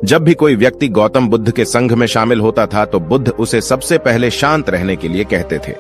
जब भी कोई व्यक्ति गौतम बुद्ध के संघ में शामिल होता था तो बुद्ध उसे सबसे पहले शांत रहने के लिए कहते थे।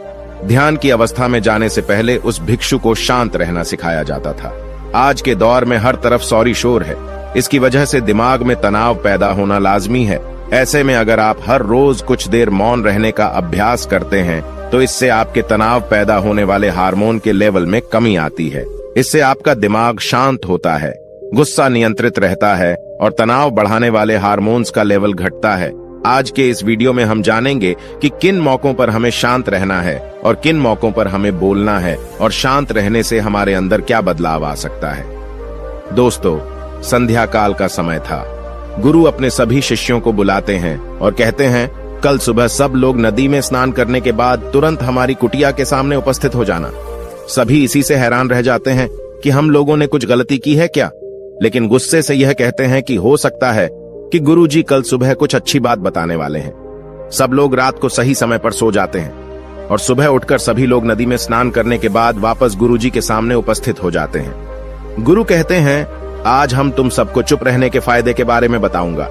ध्यान की अवस्था में जाने से पहले उस भिक्षु को शांत रहना सिखाया जाता था। आज के दौर में हर तरफ सौरी शोर है। इसकी वजह से दिमाग में तनाव पैदा होना लाजमी है। ऐसे में अगर आप हर रोज कुछ देर मौन रहने का अभ्यास करते हैं तो इससे आपके तनाव पैदा होने वाले हार्मोन के लेवल में कमी आती है। इससे आपका दिमाग शांत होता है, गुस्सा नियंत्रित रहता है और तनाव बढ़ाने वाले हार्मोन्स का लेवल घटता है। आज के इस वीडियो में हम जानेंगे कि किन मौकों पर हमें शांत रहना है और किन मौकों पर हमें बोलना है और शांत रहने से हमारे अंदर क्या बदलाव आ सकता है। दोस्तों, संध्या काल का समय था। गुरु अपने सभी शिष्यों को बुलाते हैं और कहते हैं, कल सुबह सब लोग नदी में स्नान करने के बाद तुरंत हमारी कुटिया के सामने उपस्थित हो जाना। सभी इसी से हैरान रह जाते हैं कि हम लोगों ने कुछ गलती की है क्या, लेकिन गुस्से से यह कहते हैं कि हो सकता है कि गुरुजी कल सुबह कुछ अच्छी बात बताने वाले हैं। सब लोग रात को सही समय पर सो जाते हैं और सुबह उठकर सभी लोग नदी में स्नान करने के बाद वापस गुरुजी के सामने उपस्थित हो जाते हैं। गुरु कहते हैं, आज हम तुम सबको चुप रहने के फायदे के बारे में बताऊंगा।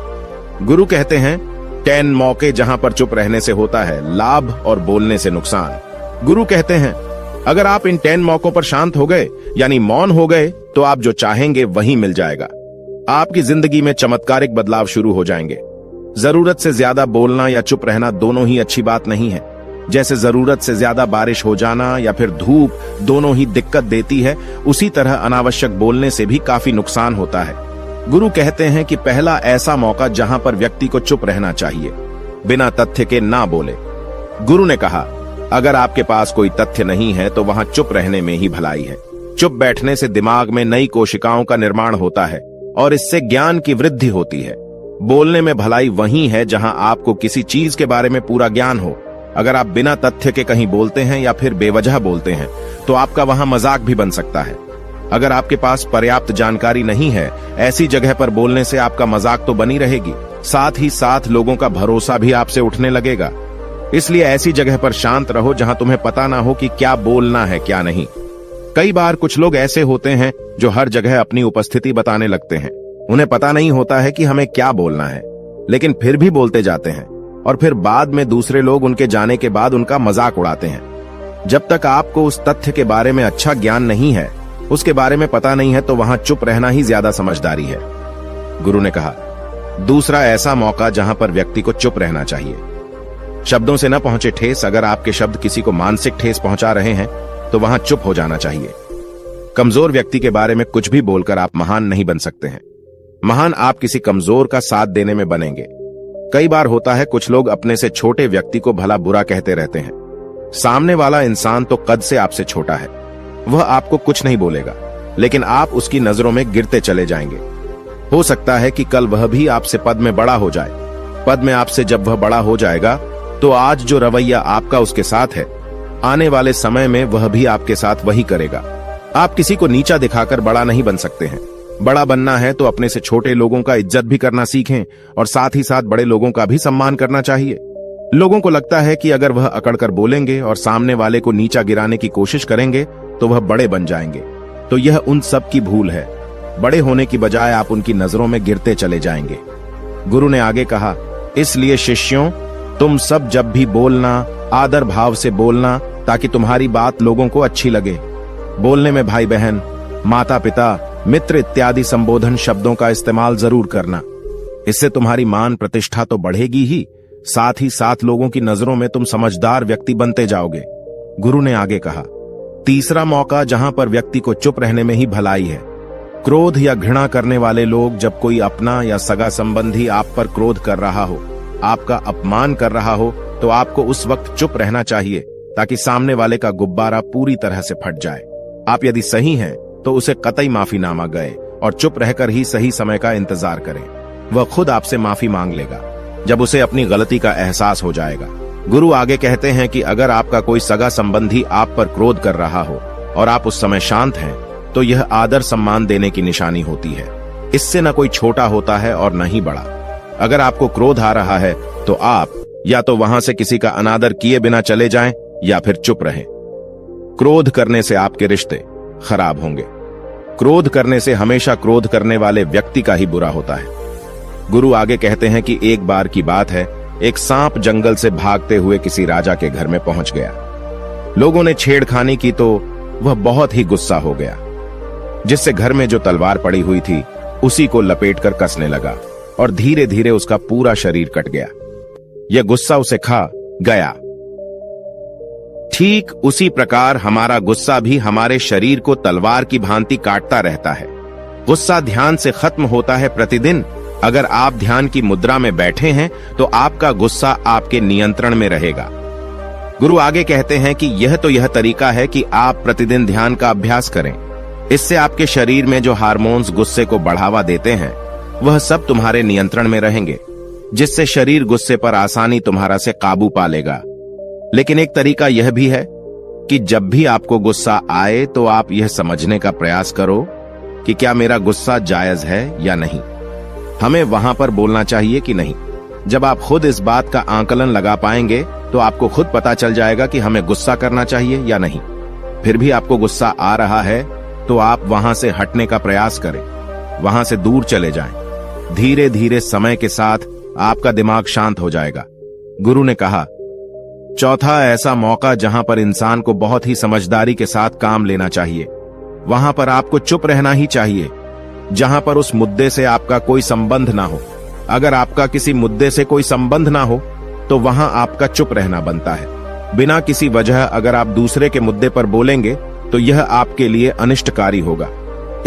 गुरु कहते हैं, 10 मौके जहां पर चुप रहने से होता है लाभ और बोलने से नुकसान। गुरु कहते हैं, अगर आप इन 10 मौकों पर शांत हो गए यानी मौन हो गए तो आप जो चाहेंगे वही मिल जाएगा। आपकी जिंदगी में चमत्कारिक बदलाव शुरू हो जाएंगे। जरूरत से ज्यादा बोलना या चुप रहना दोनों ही अच्छी बात नहीं है। जैसे जरूरत से ज्यादा बारिश हो जाना या फिर धूप दोनों ही दिक्कत देती है, उसी तरह अनावश्यक बोलने से भी काफी नुकसान होता है। गुरु कहते हैं कि पहला ऐसा मौका जहां पर व्यक्ति को चुप रहना चाहिए, बिना तथ्य के ना बोले। गुरु ने कहा, अगर आपके पास कोई तथ्य नहीं है तो वहां चुप रहने में ही भलाई है। चुप बैठने से दिमाग में नई कोशिकाओं का निर्माण होता है और इससे ज्ञान की वृद्धि होती है। बोलने में भलाई वहीं है जहां आपको किसी चीज के बारे में पूरा ज्ञान हो। अगर आप बिना तथ्य के कहीं बोलते हैं या फिर बेवजह बोलते हैं तो आपका वहां मजाक भी बन सकता है। अगर आपके पास पर्याप्त जानकारी नहीं है, ऐसी जगह पर बोलने से आपका मजाक तो बनी रहेगी, साथ ही साथ लोगों का भरोसा भी आपसे उठने लगेगा। इसलिए ऐसी जगह पर शांत रहो जहां तुम्हें पता ना हो कि क्या बोलना है क्या नहीं। कई बार कुछ लोग ऐसे होते हैं जो हर जगह अपनी उपस्थिति बताने लगते हैं। उन्हें पता नहीं होता है कि हमें क्या बोलना है, लेकिन फिर भी बोलते जाते हैं और फिर बाद में दूसरे लोग उनके जाने के बाद उनका मजाक उड़ाते हैं। जब तक आपको उस तथ्य के बारे में अच्छा ज्ञान नहीं है, उसके बारे में पता नहीं है, तो वहां चुप रहना ही ज्यादा समझदारी है। गुरु ने कहा, दूसरा ऐसा मौका जहां पर व्यक्ति को चुप रहना चाहिए। शब्दों से न पहुंचे ठेस। अगर आपके शब्द किसी को मानसिक ठेस पहुंचा रहे हैं तो वहां चुप हो जाना चाहिए। कमजोर व्यक्ति के बारे में कुछ भी बोलकर आप महान नहीं बन सकते हैं। महान आप किसी कमजोर का साथ देने में बनेंगे। कई बार होता है कुछ लोग अपने से छोटे व्यक्ति को भला बुरा कहते रहते हैं। सामने वाला इंसान तो कद से आपसे छोटा है, वह आपको कुछ नहीं बोलेगा, लेकिन आप उसकी नजरों में गिरते चले जाएंगे। हो सकता है कि कल वह भी आपसे पद में बड़ा हो जाए। पद में आपसे जब वह बड़ा हो जाएगा तो आज जो रवैया आपका उसके साथ है, आने वाले समय में वह भी आपके साथ वही करेगा। आप किसी को नीचा दिखाकर बड़ा नहीं बन सकते हैं। बड़ा बनना है तो अपने से छोटे लोगों का इज्जत भी करना सीखें और साथ ही साथ बड़े लोगों का भी सम्मान करना चाहिए। लोगों को लगता है कि अगर वह अकड़कर बोलेंगे और सामने वाले को नीचा गिराने की कोशिश करेंगे तो वह बड़े बन जाएंगे, तो यह उन सब की भूल है। बड़े होने की बजाय आप उनकी नजरों में गिरते चले जाएंगे। गुरु ने आगे कहा, इसलिए शिष्यों, तुम सब जब भी बोलना आदर भाव से बोलना, ताकि तुम्हारी बात लोगों को अच्छी लगे। बोलने में भाई बहन, माता पिता, मित्र इत्यादि संबोधन शब्दों का इस्तेमाल जरूर करना। इससे तुम्हारी मान प्रतिष्ठा तो बढ़ेगी ही, साथ ही साथ लोगों की नजरों में तुम समझदार व्यक्ति बनते जाओगे। गुरु ने आगे कहा, तीसरा मौका जहां पर व्यक्ति को चुप रहने में ही भलाई है। क्रोध या घृणा करने वाले लोग, जब कोई अपना या सगा संबंधी आप पर क्रोध कर रहा हो, आपका अपमान कर रहा हो, तो आपको उस वक्त चुप रहना चाहिए ताकि सामने वाले का गुब्बारा पूरी तरह से फट जाए। आप यदि सही हैं तो उसे कतई माफीनामा गए और चुप रहकर ही सही समय का इंतजार करें। वह खुद आपसे माफी मांग लेगा जब उसे अपनी गलती का एहसास हो जाएगा। गुरु आगे कहते हैं कि अगर आपका कोई सगा संबंधी आप पर क्रोध कर रहा हो और आप उस समय शांत हैं, तो यह आदर सम्मान देने की निशानी होती है। इससे न कोई छोटा होता है और न ही बड़ा। अगर आपको क्रोध आ रहा है तो आप या तो वहां से किसी का अनादर किए बिना चले जाएं या फिर चुप रहें। क्रोध करने से आपके रिश्ते खराब होंगे। क्रोध करने से हमेशा क्रोध करने वाले व्यक्ति का ही बुरा होता है। गुरु आगे कहते हैं कि एक बार की बात है, एक सांप जंगल से भागते हुए किसी राजा के घर में पहुंच गया। लोगों ने छेड़खानी की तो वह बहुत ही गुस्सा हो गया, जिससे घर में जो तलवार पड़ी हुई थी उसी को लपेटकर कसने लगा और धीरे धीरे उसका पूरा शरीर कट गया। यह गुस्सा उसे खा गया। ठीक उसी प्रकार हमारा गुस्सा भी हमारे शरीर को तलवार की भांति काटता रहता है। गुस्सा ध्यान से खत्म होता है प्रतिदिन। अगर आप ध्यान की मुद्रा में बैठे हैं तो आपका गुस्सा आपके नियंत्रण में रहेगा। गुरु आगे कहते हैं कि यह तरीका है कि आप प्रतिदिन ध्यान का अभ्यास करें। इससे आपके शरीर में जो हार्मोन्स गुस्से को बढ़ावा देते हैं वह सब तुम्हारे नियंत्रण में रहेंगे, जिससे शरीर गुस्से पर आसानी तुम्हारा से काबू पा लेगा। लेकिन एक तरीका यह भी है कि जब भी आपको गुस्सा आए तो आप यह समझने का प्रयास करो कि क्या मेरा गुस्सा जायज है या नहीं। हमें वहां पर बोलना चाहिए कि नहीं। जब आप खुद इस बात का आकलन लगा पाएंगे तो आपको खुद पता चल जाएगा कि हमें गुस्सा करना चाहिए या नहीं। फिर भी आपको गुस्सा आ रहा है तो आप वहां से हटने का प्रयास करें, वहां से दूर चले जाएं। धीरे धीरे समय के साथ आपका दिमाग शांत हो जाएगा। गुरु ने कहा, चौथा ऐसा मौका जहां पर इंसान को बहुत ही समझदारी के साथ काम लेना चाहिए, वहां पर आपको चुप रहना ही चाहिए, जहां पर उस मुद्दे से आपका कोई संबंध ना हो। अगर आपका किसी मुद्दे से कोई संबंध ना हो तो वहां आपका चुप रहना बनता है। बिना किसी वजह अगर आप दूसरे के मुद्दे पर बोलेंगे तो यह आपके लिए अनिष्टकारी होगा।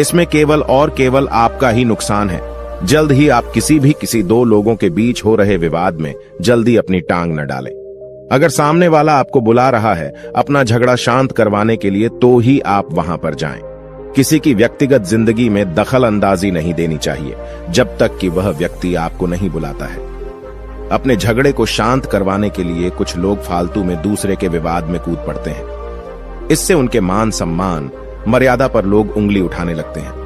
इसमें केवल और केवल आपका ही नुकसान है। जल्द ही आप किसी दो लोगों के बीच हो रहे विवाद में जल्दी अपनी टांग न डालें। अगर सामने वाला आपको बुला रहा है अपना झगड़ा शांत करवाने के लिए तो ही आप वहां पर जाएं। किसी की व्यक्तिगत जिंदगी में दखल अंदाजी नहीं देनी चाहिए जब तक कि वह व्यक्ति आपको नहीं बुलाता है। अपने झगड़े को शांत करवाने के लिए कुछ लोग फालतू में दूसरे के विवाद में कूद पड़ते हैं। इससे उनके मान सम्मान मर्यादा पर लोग उंगली उठाने लगते हैं।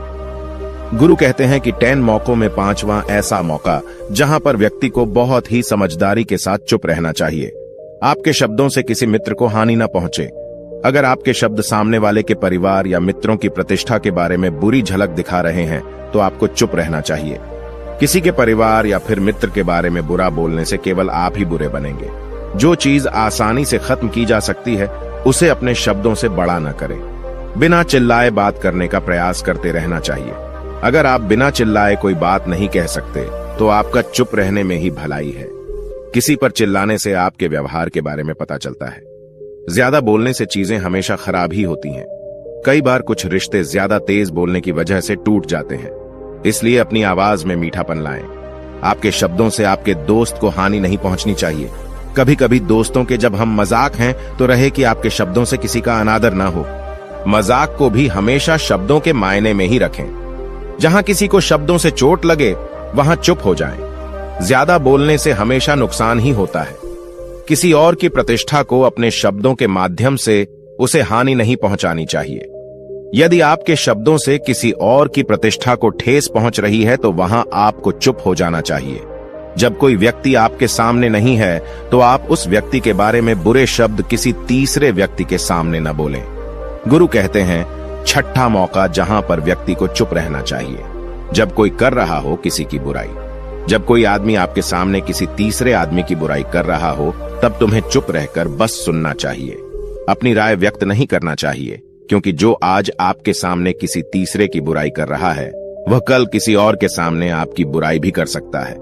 गुरु कहते हैं कि 10 मौकों में 5वां ऐसा मौका जहां पर व्यक्ति को बहुत ही समझदारी के साथ चुप रहना चाहिए। आपके शब्दों से किसी मित्र को हानि न पहुंचे। अगर आपके शब्द सामने वाले के परिवार या मित्रों की प्रतिष्ठा के बारे में बुरी झलक दिखा रहे हैं तो आपको चुप रहना चाहिए। किसी के परिवार या फिर मित्र के बारे में बुरा बोलने से केवल आप ही बुरे बनेंगे। जो चीज आसानी से खत्म की जा सकती है उसे अपने शब्दों से बड़ा न करें। बिना चिल्लाए बात करने का प्रयास करते रहना चाहिए। अगर आप बिना चिल्लाए कोई बात नहीं कह सकते तो आपका चुप रहने में ही भलाई है। किसी पर चिल्लाने से आपके व्यवहार के बारे में पता चलता है। ज्यादा बोलने से चीजें हमेशा खराब ही होती हैं। कई बार कुछ रिश्ते ज्यादा तेज बोलने की वजह से टूट जाते हैं। इसलिए अपनी आवाज में मीठापन लाएं। आपके शब्दों से आपके दोस्त को हानि नहीं पहुंचनी चाहिए। कभी कभी दोस्तों के जब हम मजाक हैं तो रहे कि आपके शब्दों से किसी का अनादर ना हो। मजाक को भी हमेशा शब्दों के मायने में ही रखें। जहां किसी को शब्दों से चोट लगे वहां चुप हो जाएं। ज्यादा बोलने से हमेशा नुकसान ही होता है। किसी और की प्रतिष्ठा को अपने शब्दों के माध्यम से उसे हानि नहीं पहुंचानी चाहिए। यदि आपके शब्दों से किसी और की प्रतिष्ठा को ठेस पहुंच रही है तो वहां आपको चुप हो जाना चाहिए। जब कोई व्यक्ति आपके सामने नहीं है तो आप उस व्यक्ति के बारे में बुरे शब्द किसी तीसरे व्यक्ति के सामने न बोलें। गुरु कहते हैं, छठा मौका जहां पर व्यक्ति को चुप रहना चाहिए, जब कोई कर रहा हो किसी की बुराई। जब कोई आदमी आपके सामने किसी तीसरे आदमी की बुराई कर रहा हो तब तुम्हें चुप रहकर बस सुनना चाहिए। अपनी राय व्यक्त नहीं करना चाहिए, क्योंकि जो आज आपके सामने किसी तीसरे की बुराई कर रहा है वह कल किसी और के सामने आपकी बुराई भी कर सकता है।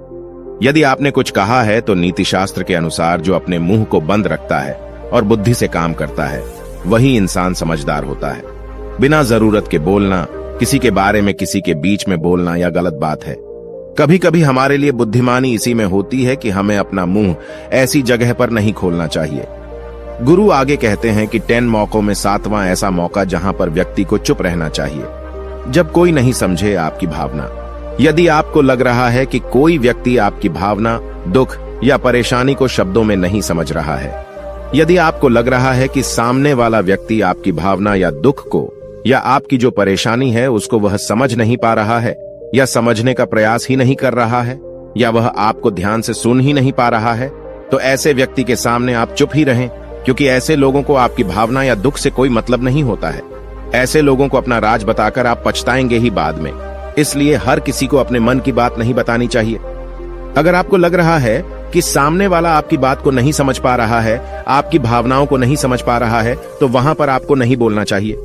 यदि आपने कुछ कहा है तो नीति शास्त्र के अनुसार जो अपने मुंह को बंद रखता है और बुद्धि से काम करता है वही इंसान समझदार होता है। बिना जरूरत के बोलना, किसी के बारे में किसी के बीच में बोलना यह गलत बात है। कभी कभी हमारे लिए बुद्धिमानी इसी में होती है कि हमें अपना मुंह ऐसी जगह पर नहीं खोलना चाहिए। गुरु आगे कहते हैं कि 10 मौकों में 7वां ऐसा मौका जहां पर व्यक्ति को चुप रहना चाहिए, जब कोई नहीं समझे आपकी भावना। यदि आपको लग रहा है कि कोई व्यक्ति आपकी भावना, दुख या परेशानी को शब्दों में नहीं समझ रहा है, यदि आपको लग रहा है कि सामने वाला व्यक्ति आपकी भावना या दुख को या आपकी जो परेशानी है उसको वह समझ नहीं पा रहा है या समझने का प्रयास ही नहीं कर रहा है या वह आपको ध्यान से सुन ही नहीं पा रहा है, तो ऐसे व्यक्ति के सामने आप चुप ही रहें, क्योंकि ऐसे लोगों को आपकी भावना या दुख से कोई मतलब नहीं होता है। ऐसे लोगों को अपना राज बताकर आप पछताएंगे ही बाद में। इसलिए हर किसी को अपने मन की बात नहीं बतानी चाहिए। अगर आपको लग रहा है कि सामने वाला आपकी बात को नहीं समझ पा रहा है, आपकी भावनाओं को नहीं समझ पा रहा है, तो वहां पर आपको नहीं बोलना चाहिए,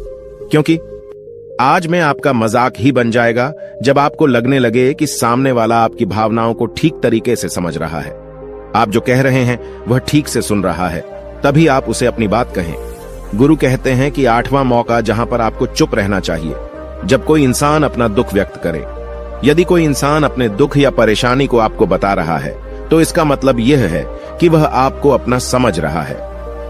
क्योंकि आज में आपका मजाक ही बन जाएगा जब आपको लगने लगे कि सामने वाला आपकी भावनाओं को ठीक तरीके से समझ रहा है, आप जो कह रहे हैं वह ठीक से सुन रहा है, तभी आप उसे अपनी बात कहें। गुरु कहते हैं कि 8वां मौका जहां पर आपको चुप रहना चाहिए, जब कोई इंसान अपना दुख व्यक्त करे। यदि कोई इंसान अपने दुख या परेशानी को आपको बता रहा है, तो इसका मतलब यह है कि वह आपको अपना समझ रहा है।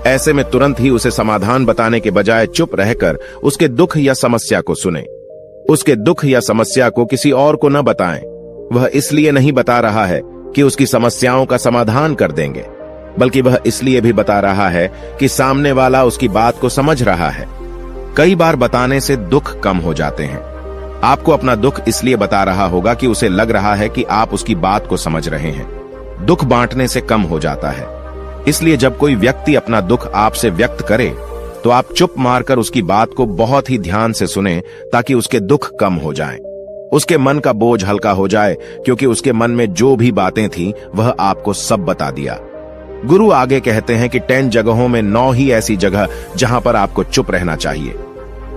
ऐसे में तुरंत ही उसे समाधान बताने के बजाय चुप रहकर उसके दुख या समस्या को सुने। उसके दुख या समस्या को किसी और को न बताएं। वह इसलिए नहीं बता रहा है कि उसकी समस्याओं का समाधान कर देंगे, बल्कि वह इसलिए भी बता रहा है कि सामने वाला उसकी बात को समझ रहा है। कई बार बताने से दुख कम हो जाते हैं। आपको अपना दुख इसलिए बता रहा होगा कि उसे लग रहा है कि आप उसकी बात को समझ रहे हैं। दुख बांटने से कम हो जाता है। इसलिए जब कोई व्यक्ति अपना दुख आपसे व्यक्त करे, तो आप चुप मारकर उसकी बात को बहुत ही ध्यान से सुने, ताकि उसके दुख कम हो जाएं। उसके मन का बोझ हल्का हो जाए, क्योंकि उसके मन में जो भी बातें थीं वह आपको सब बता दिया। गुरु आगे कहते हैं कि 10 जगहों में 9 ही ऐसी जगह जहां पर आपको चुप रहना चाहिए।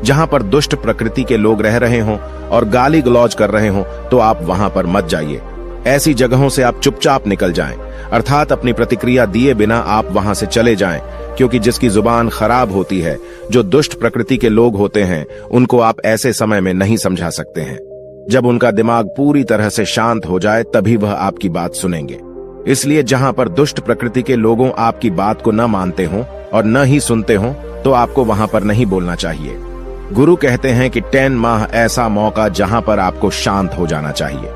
जहां पर दुष्ट प्रकृति के लोग रह रहे हों और गाली गलौज कर रहे हों, तो आप वहां पर मत जाइए। ऐसी जगहों से आप चुपचाप निकल जाएं, अर्थात अपनी प्रतिक्रिया दिए बिना आप वहां से चले जाएं, क्योंकि जिसकी जुबान खराब होती है, जो दुष्ट प्रकृति के लोग होते हैं, उनको आप ऐसे समय में नहीं समझा सकते हैं। जब उनका दिमाग पूरी तरह से शांत हो जाए, तभी वह आपकी बात सुनेंगे। इसलिए जहां पर दुष्ट प्रकृति के लोगों आपकी बात को न मानते हों और न ही सुनते हों, तो आपको वहां पर नहीं बोलना चाहिए। गुरु कहते हैं कि 10 माह ऐसा मौका जहां पर आपको शांत हो जाना चाहिए।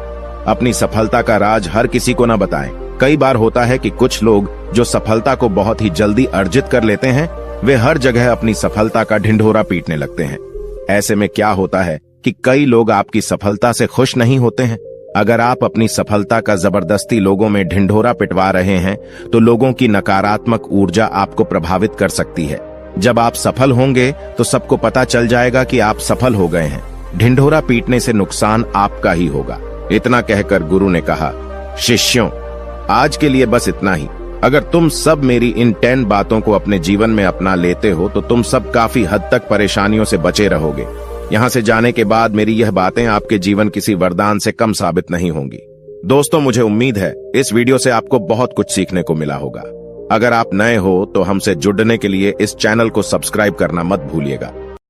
अपनी सफलता का राज हर किसी को न बताएं। कई बार होता है कि कुछ लोग जो सफलता को बहुत ही जल्दी अर्जित कर लेते हैं, वे हर जगह अपनी सफलता का ढिंढोरा पीटने लगते हैं। ऐसे में क्या होता है कि कई लोग आपकी सफलता से खुश नहीं होते हैं। अगर आप अपनी सफलता का जबरदस्ती लोगों में ढिंढोरा पिटवा रहे हैं, तो लोगों की नकारात्मक ऊर्जा आपको प्रभावित कर सकती है। जब आप सफल होंगे तो सबको पता चल जाएगा कि आप सफल हो गए हैं। ढिंढोरा पीटने से नुकसान आपका ही होगा। इतना कहकर गुरु ने कहा, शिष्यों, आज के लिए बस इतना ही। अगर तुम सब मेरी इन 10 बातों को अपने जीवन में अपना लेते हो, तो तुम सब काफी हद तक परेशानियों से बचे रहोगे। यहाँ से जाने के बाद मेरी यह बातें आपके जीवन किसी वरदान से कम साबित नहीं होंगी। दोस्तों, मुझे उम्मीद है इस वीडियो से आपको बहुत कुछ सीखने को मिला होगा। अगर आप नए हो तो हमसे जुड़ने के लिए इस चैनल को सब्सक्राइब करना मत भूलिएगा।